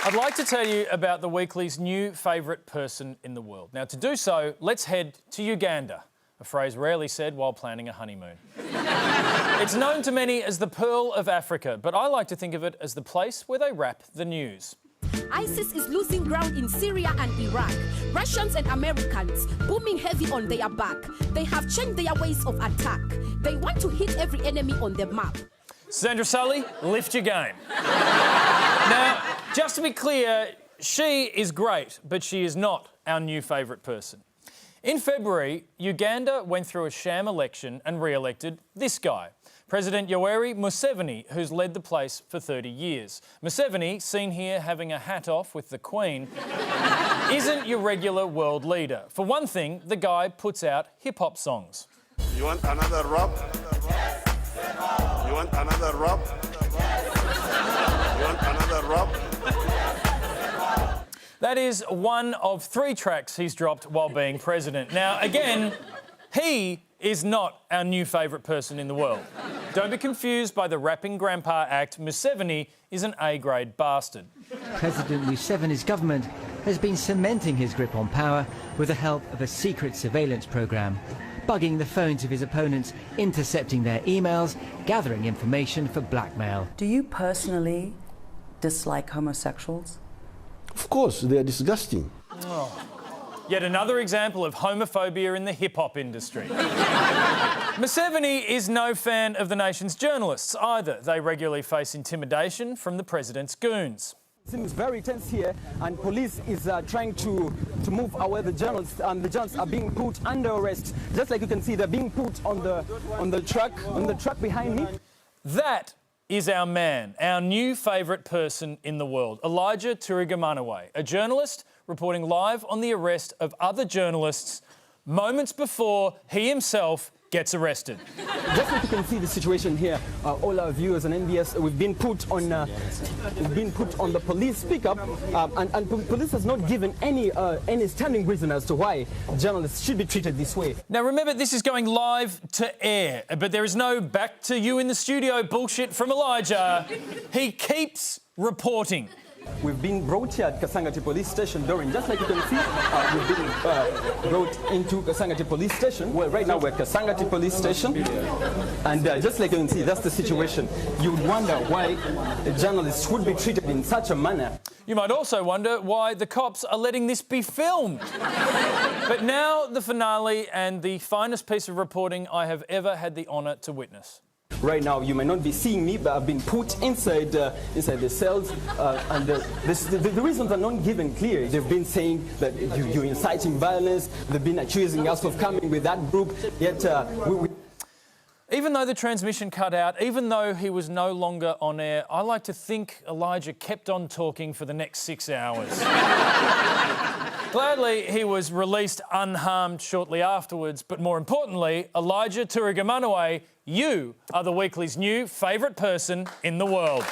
I'd like to tell you about the Weekly's new favourite person in the world. Now, to do so, let's head to Uganda, a phrase rarely said while planning a honeymoon. It's known to many as the Pearl of Africa, but I like to think of it as the place where they wrap the news. ISIS is losing ground in Syria and Iraq. Russians and Americans booming heavy on their back. They have changed their ways of attack. They want to hit every enemy on the map. Sandra Sully, lift your game. Now, just to be clear, she is great, but she is not our new favourite person. In February, Uganda went through a sham election and re-elected this guy, President Yoweri Museveni, who's led the place for 30 years. Museveni, seen here having a hat off with the Queen, isn't your regular world leader. For one thing, the guy puts out hip-hop songs. You want another rap? You want another rap? You want another rap? That is one of 3 tracks he's dropped while being president. Now, again, he is not our new favourite person in the world. Don't be confused by the rapping grandpa act. Museveni is an A-grade bastard. President Museveni's government has been cementing his grip on power with the help of a secret surveillance programme, bugging the phones of his opponents, intercepting their emails, gathering information for blackmail. Do you personally dislike homosexuals? Of course, they are disgusting. Oh. Yet another example of homophobia in the hip-hop industry. Museveni is no fan of the nation's journalists either. They regularly face intimidation from the president's goons. It seems very tense here, and police is trying to move away the journalists, and the journalists are being put under arrest. Just like you can see, they're being put on the truck behind me. That is our man, our new favourite person in the world, Elijah Turigamanawe, a journalist reporting live on the arrest of other journalists moments before he himself gets arrested. Just like you can see the situation here, all our viewers on NBS, we've been put on the police pickup, and police has not given any standing reason as to why journalists should be treated this way. Now remember, this is going live to air, but there is no back to you in the studio bullshit from Elijah. He keeps reporting. We've been brought here at Kasangati Police Station, Doreen. Just like you can see, we've been brought into Kasangati Police Station. Well, right now we're at Kasangati Police Station, and just like you can see, that's the situation. You would wonder why journalists would be treated in such a manner. You might also wonder why the cops are letting this be filmed. But now the finale and the finest piece of reporting I have ever had the honour to witness. Right now, you may not be seeing me, but I've been put inside the cells, and the reasons are not given clear. They've been saying that you're inciting violence. They've been accusing us of coming with that group. Yet, Even though the transmission cut out, even though he was no longer on air, I like to think Elijah kept on talking for the next 6 hours. Gladly, he was released unharmed shortly afterwards, but more importantly, Elijah Turigamanawe, you are the Weekly's new favourite person in the world.